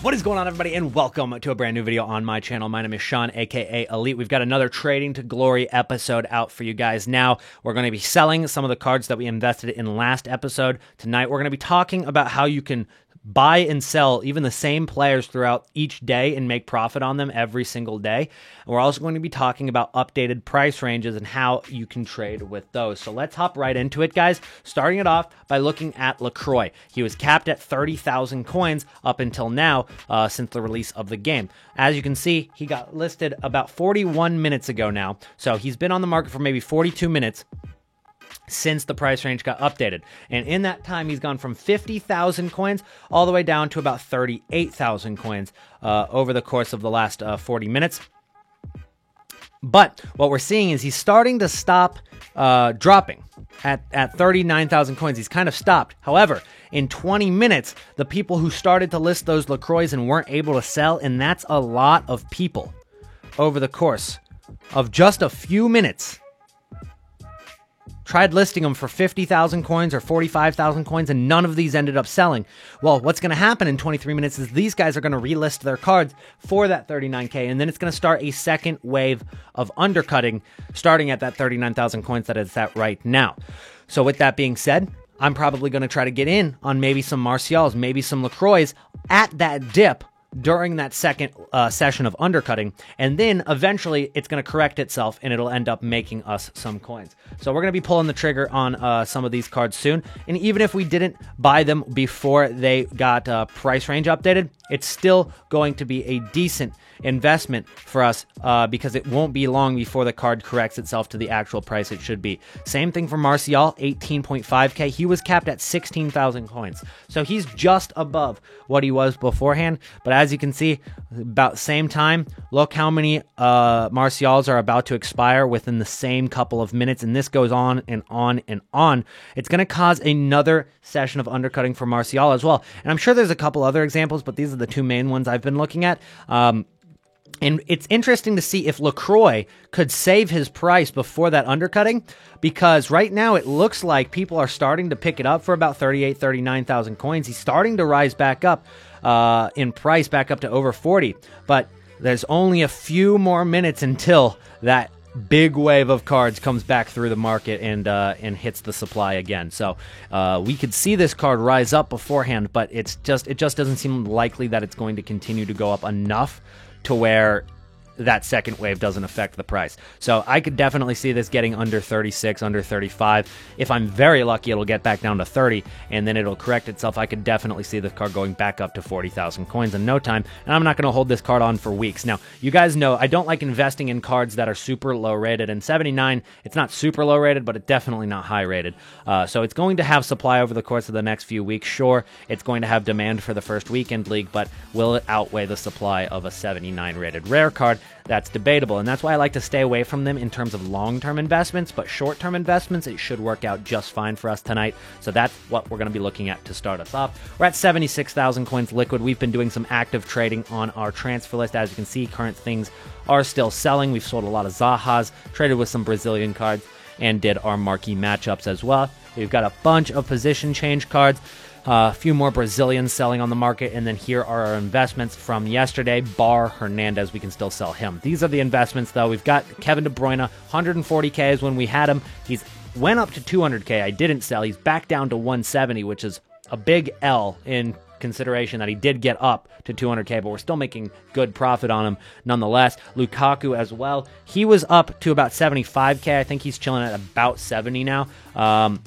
What is going on, everybody, and welcome to a brand new video on my channel. My name is Sean, aka Elite. We've got another Trading to Glory episode out for you guys now. We're going to be selling some of the cards that we invested in last episode. Tonight, we're going to be talking about how you can buy and sell even the same players throughout each day and make profit on them every single day. And we're also going to be talking about updated price ranges and how you can trade with those. So let's hop right into it, guys. Starting it off by looking at LaCroix. He was capped at 30,000 coins up until now since the release of the game. As you can see, he got listed about 41 minutes ago now. So he's been on the market for maybe 42 minutes since the price range got updated. And in that time, he's gone from 50,000 coins all the way down to about 38,000 coins over the course of the last 40 minutes. But what we're seeing is he's starting to stop dropping at 39,000 coins. He's kind of stopped. However, in 20 minutes, the people who started to list those LaCroix and weren't able to sell, and that's a lot of people over the course of just a few minutes, tried listing them for 50,000 coins or 45,000 coins, and none of these ended up selling. Well, what's going to happen in 23 minutes is these guys are going to relist their cards for that 39K, and then it's going to start a second wave of undercutting starting at that 39,000 coins that it's at right now. So with that being said, I'm probably going to try to get in on maybe some Martials, maybe some LaCroix at that dip during that second session of undercutting, and then eventually it's going to correct itself and it'll end up making us some coins. So we're going to be pulling the trigger on some of these cards soon, and even if we didn't buy them before they got price range updated, it's still going to be a decent investment for us because it won't be long before the card corrects itself to the actual price it should be. Same thing for Martial, 18.5K. He was capped at 16,000 coins. So he's just above what he was beforehand. But as you can see, about same time, look how many Martials are about to expire within the same couple of minutes. And this goes on and on and on. It's going to cause another session of undercutting for Martial as well. And I'm sure there's a couple other examples, but these are the two main ones I've been looking at. And it's interesting to see if LaCroix could save his price before that undercutting, because right now it looks like people are starting to pick it up for about 38, 39,000 coins. He's starting to rise back up in price, back up to over 40. But there's only a few more minutes until that big wave of cards comes back through the market and hits the supply again. So we could see this card rise up beforehand, but it just doesn't seem likely that it's going to continue to go up enough to where that second wave doesn't affect the price. So I could definitely see this getting under 36, under 35. If I'm very lucky, it'll get back down to 30, and then it'll correct itself. I could definitely see this card going back up to 40,000 coins in no time, and I'm not going to hold this card on for weeks. Now, you guys know I don't like investing in cards that are super low rated, and 79, it's not super low rated, but it's definitely not high rated. So it's going to have supply over the course of the next few weeks. Sure, it's going to have demand for the first weekend league, but will it outweigh the supply of a 79 rated rare card? That's debatable, and that's why I like to stay away from them in terms of long-term investments, but short-term investments, it should work out just fine for us tonight. So that's what we're going to be looking at to start us off. We're at 76,000 coins liquid. We've been doing some active trading on our transfer list. As you can see, current things are still selling. We've sold a lot of Zahas, traded with some Brazilian cards, and did our marquee matchups as well. We've got a bunch of position change cards. A few more Brazilians selling on the market, and then here are our investments from yesterday. Bar Hernandez, we can still sell him. These are the investments, though. We've got Kevin De Bruyne, 140K is when we had him. He's went up to 200K. I didn't sell. He's back down to 170, which is a big L in consideration that he did get up to 200K, but we're still making good profit on him nonetheless. Lukaku as well. He was up to about 75K. I think he's chilling at about 70 now.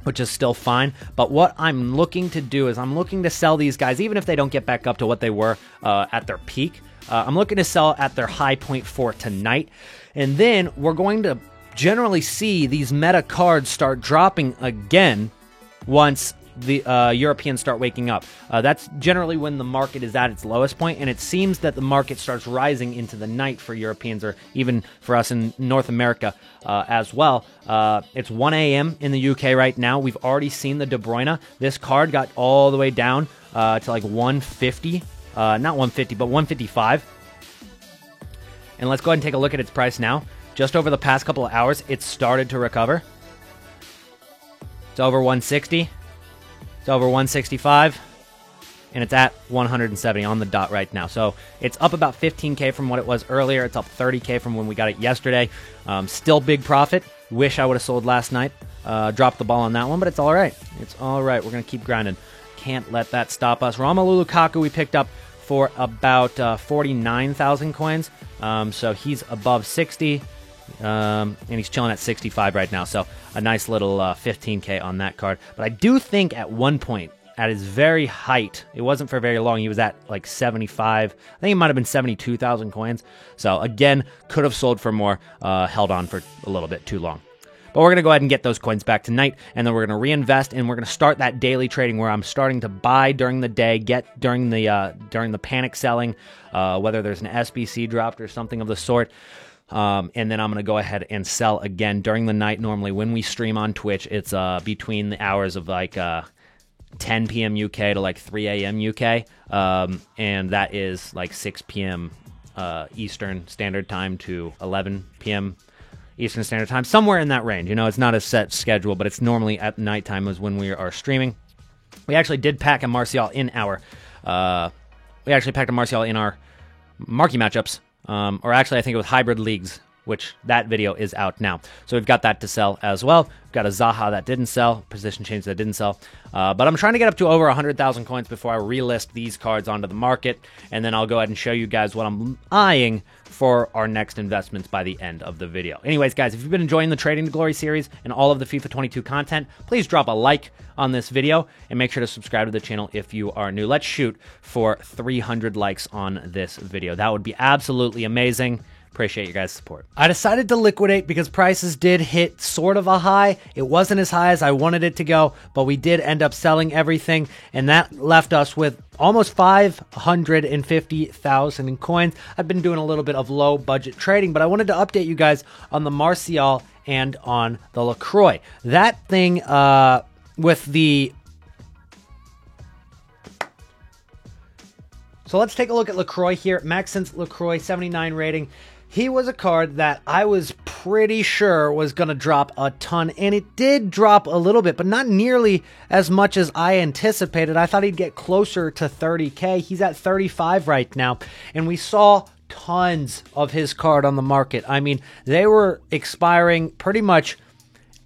Which is still fine. But what I'm looking to do is I'm looking to sell these guys, even if they don't get back up to what they were at their peak. I'm looking to sell at their high point for tonight. And then we're going to generally see these meta cards start dropping again once the Europeans start waking up. That's generally when the market is at its lowest point, and it seems that the market starts rising into the night for Europeans, or even for us in North America as well. It's 1 a.m. in the UK right now. We've already seen the De Bruyne. This card got all the way down to like 150. Not 150, but 155. And let's go ahead and take a look at its price now. just over the past couple of hours, it's started to recover. It's over 160. It's over 165. And it's at 170 on the dot right now. So it's up about 15K from what it was earlier. It's up 30K from when we got it yesterday. Still big profit. Wish I would have sold last night. Dropped the ball on that one, but it's all right. It's all right. We're going to keep grinding. Can't let that stop us. Romelu Lukaku we picked up for about 49,000 coins. So he's above 60. And he's chilling at 65 right now. So a nice little 15K on that card. But I do think at one point, at his very height, it wasn't for very long, he was at like 75. I think it might have been 72,000 coins. So again, could have sold for more, held on for a little bit too long. But we're going to go ahead and get those coins back tonight, and then we're going to reinvest, and we're going to start that daily trading where I'm starting to buy during the day, get during the panic selling, whether there's an SBC dropped or something of the sort. And then I'm going to go ahead and sell again during the night. Normally when we stream on Twitch, it's between the hours of like 10 p.m. UK to like 3 a.m. UK, and that is like 6 p.m. Eastern Standard Time to 11 p.m. Eastern Standard Time, somewhere in that range. You know, it's not a set schedule, but it's normally at nighttime is when we are streaming. We actually did pack a Martial in our marquee matchups, or actually I think it was hybrid leagues, which that video is out now. So we've got that to sell as well. We've got a Zaha that didn't sell, position change that didn't sell. But I'm trying to get up to over 100,000 coins before I relist these cards onto the market, and then I'll go ahead and show you guys what I'm eyeing for our next investments by the end of the video. Anyways, guys, if you've been enjoying the Trading to Glory series and all of the FIFA 22 content, please drop a like on this video and make sure to subscribe to the channel if you are new. Let's shoot for 300 likes on this video. That would be absolutely amazing. Appreciate you guys' support. I decided to liquidate because prices did hit sort of a high. It wasn't as high as I wanted it to go, but we did end up selling everything, and that left us with almost 550,000 in coins. I've been doing a little bit of low budget trading, but I wanted to update you guys on the Martial and on the LaCroix. That thing with the... So let's take a look at LaCroix here. Maxence LaCroix, 79 rating. He was a card that I was pretty sure was going to drop a ton, and it did drop a little bit, but not nearly as much as I anticipated. I thought he'd get closer to 30K. He's at 35 right now, and we saw tons of his card on the market. I mean, they were expiring pretty much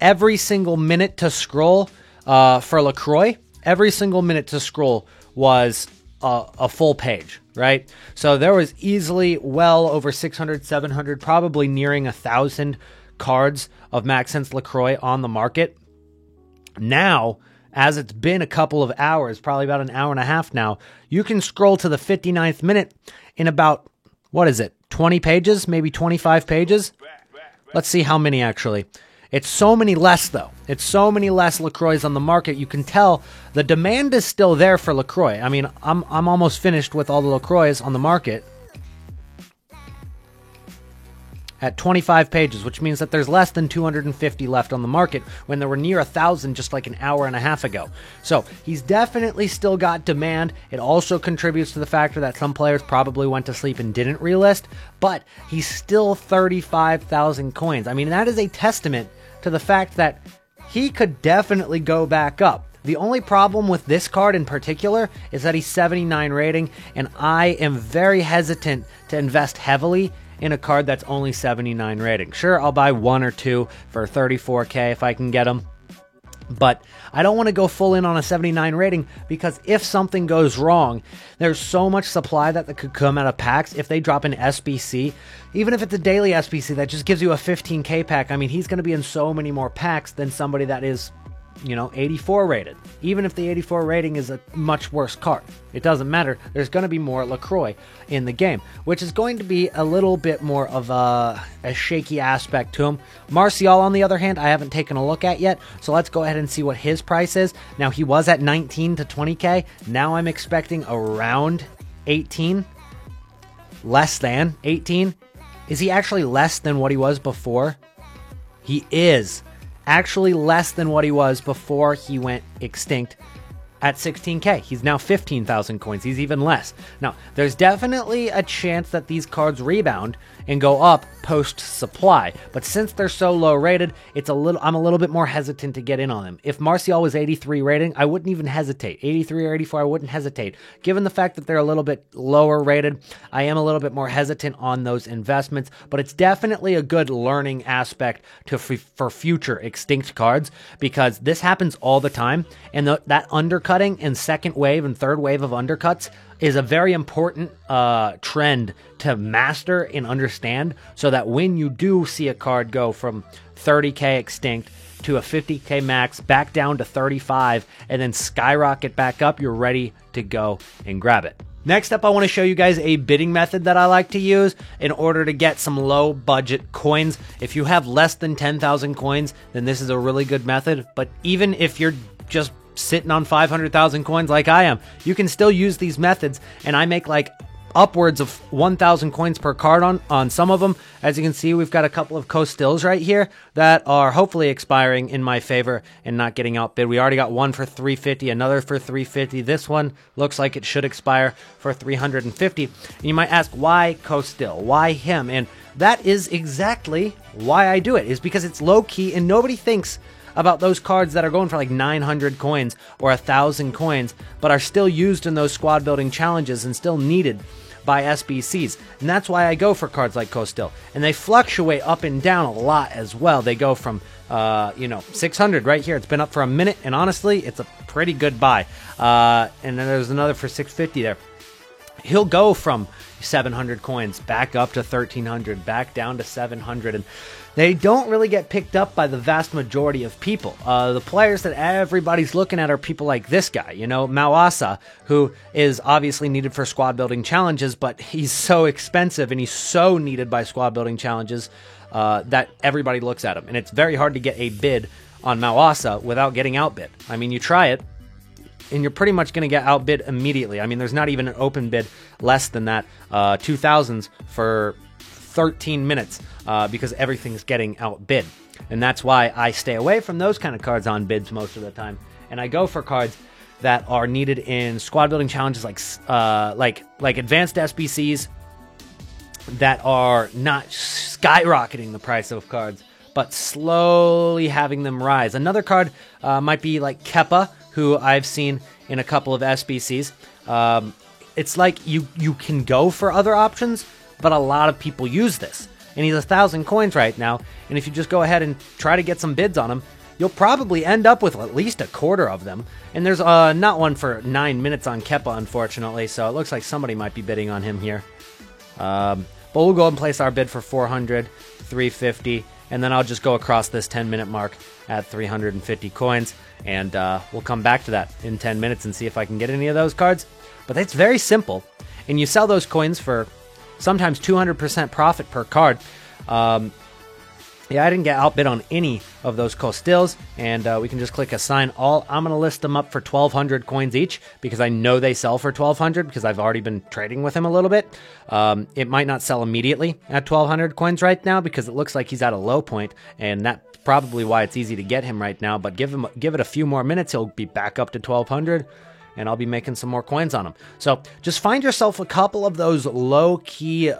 every single minute to scroll for LaCroix. Every single minute to scroll was a full page, right? So there was easily well over 600, 700, probably nearing 1,000 cards of Maxence LaCroix on the market. Now, as it's been a couple of hours, probably about an hour and a half now, you can scroll to the 59th minute in about, what is it, 20 pages, maybe 25 pages? Let's see how many actually. It's so many less, though. It's so many less LaCroix on the market. You can tell the demand is still there for LaCroix. I mean, I'm almost finished with all the LaCroix on the market at 25 pages, which means that there's less than 250 left on the market when there were near 1,000 just like an hour and a half ago. So he's definitely still got demand. It also contributes to the factor that some players probably went to sleep and didn't relist, but he's still 35,000 coins. I mean, that is a testament to the fact that he could definitely go back up. The only problem with this card in particular is that he's 79 rating, and I am very hesitant to invest heavily in a card that's only 79 rating. Sure, I'll buy one or two for 34K if I can get them, but I don't want to go full in on a 79 rating because if something goes wrong, there's so much supply that could come out of packs. If they drop an SBC, even if it's a daily SBC that just gives you a 15K pack, I mean, he's going to be in so many more packs than somebody that is, you know, 84 rated. Even if the 84 rating is a much worse card, it doesn't matter. There's going to be more LaCroix in the game, which is going to be a little bit more of a shaky aspect to him. Martial, on the other hand, I haven't taken a look at yet, so let's go ahead and see what his price is. Now, he was at 19 to 20K. Now I'm expecting around 18. Less than 18. Is he actually less than what he was before? He is actually less than what he was before he went extinct. at 16K. He's now 15,000 coins. He's even less. Now, there's definitely a chance that these cards rebound and go up post-supply, but since they're so low rated, I'm a little bit more hesitant to get in on them. If Martial was 83 rating, I wouldn't even hesitate. 83 or 84, I wouldn't hesitate. Given the fact that they're a little bit lower rated, I am a little bit more hesitant on those investments, but it's definitely a good learning aspect for future extinct cards, because this happens all the time, and that undercutting and second wave and third wave of undercuts is a very important trend to master and understand, so that when you do see a card go from 30K extinct to a 50K max, back down to 35, and then skyrocket back up, you're ready to go and grab it. Next up, I want to show you guys a bidding method that I like to use in order to get some low budget coins. If you have less than 10,000 coins, then this is a really good method, but even if you're just sitting on 500,000 coins like I am, you can still use these methods, and I make like upwards of 1,000 coins per card on some of them. As you can see, we've got a couple of Costills right here that are hopefully expiring in my favor and not getting outbid. We already got one for 350, another for 350. This one looks like it should expire for 350. And you might ask, why Costill? Why him? And that is exactly why I do it, is because it's low key and nobody thinks about those cards that are going for like 900 coins or 1,000 coins, but are still used in those squad building challenges and still needed by SBCs. And that's why I go for cards like Costill. And they fluctuate up and down a lot as well. They go from, 600 right here. It's been up for a minute, and honestly, it's a pretty good buy. And then there's another for 650 there. He'll go from 700 coins back up to 1,300, back down to 700, and they don't really get picked up by the vast majority of people. The players that everybody's looking at are people like this guy, Mawasa, who is obviously needed for squad building challenges, but he's so expensive and he's so needed by squad building challenges that everybody looks at him. And it's very hard to get a bid on Mawasa without getting outbid. I mean, you try it, and you're pretty much going to get outbid immediately. I mean, there's not even an open bid less than that. 2,000s for 13 minutes because everything's getting outbid. And that's why I stay away from those kind of cards on bids most of the time. And I go for cards that are needed in squad building challenges like advanced SBCs that are not skyrocketing the price of cards, but slowly having them rise. Another card might be like Kepa, who I've seen in a couple of SBCs. It's like you can go for other options, but a lot of people use this. And he's 1,000 coins right now, and if you just go ahead and try to get some bids on him, you'll probably end up with at least a quarter of them. And there's not one for 9 minutes on Kepa, unfortunately, so it looks like somebody might be bidding on him here. But we'll go and place our bid for 400, 350, and then I'll just go across this 10-minute mark at 350 coins, and we'll come back to that in 10 minutes and see if I can get any of those cards. But it's very simple, and you sell those coins for sometimes 200% profit per card. Yeah, I didn't get outbid on any of those Costills, and we can just click assign all. I'm going to list them up for 1,200 coins each because I know they sell for 1,200 because I've already been trading with him a little bit. It might not sell immediately at 1,200 coins right now because it looks like he's at a low point, and that's probably why it's easy to get him right now. But give it a few more minutes, he'll be back up to 1,200. And I'll be making some more coins on them. So just find yourself a couple of those low-key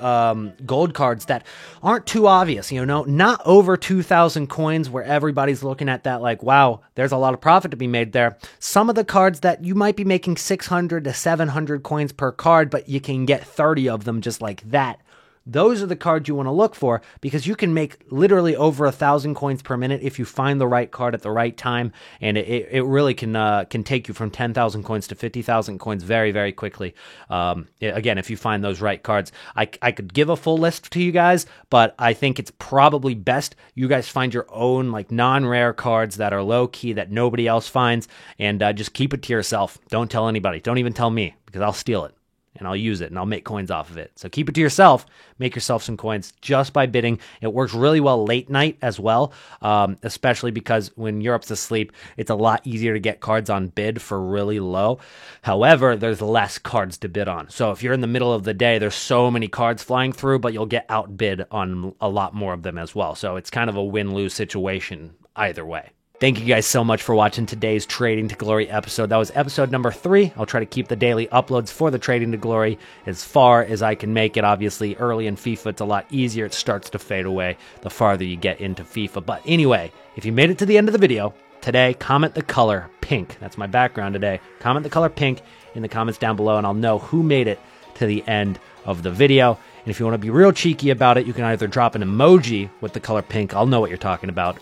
gold cards that aren't too obvious, not over 2,000 coins where everybody's looking at that like, wow, there's a lot of profit to be made there. Some of the cards that you might be making 600 to 700 coins per card, but you can get 30 of them just like that. Those are the cards you want to look for because you can make literally over 1,000 coins per minute if you find the right card at the right time, and it really can take you from 10,000 coins to 50,000 coins very, very quickly. Again, if you find those right cards. I could give a full list to you guys, but I think it's probably best you guys find your own like non-rare cards that are low-key that nobody else finds, and just keep it to yourself. Don't tell anybody. Don't even tell me because I'll steal it. And I'll use it, and I'll make coins off of it. So keep it to yourself. Make yourself some coins just by bidding. It works really well late night as well, especially because when Europe's asleep, it's a lot easier to get cards on bid for really low. However, there's less cards to bid on. So if you're in the middle of the day, there's so many cards flying through, but you'll get outbid on a lot more of them as well. So it's kind of a win-lose situation either way. Thank you guys so much for watching today's Trading to Glory episode. That was episode number 3. I'll try to keep the daily uploads for the Trading to Glory as far as I can make it. Obviously, early in FIFA, it's a lot easier. It starts to fade away the farther you get into FIFA. But anyway, if you made it to the end of the video today, comment the color pink. That's my background today. Comment the color pink in the comments down below, and I'll know who made it to the end of the video. And if you want to be real cheeky about it, you can either drop an emoji with the color pink. I'll know what you're talking about.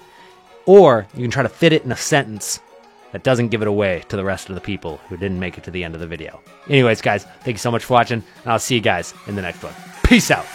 Or you can try to fit it in a sentence that doesn't give it away to the rest of the people who didn't make it to the end of the video. Anyways, guys, thank you so much for watching, and I'll see you guys in the next one. Peace out.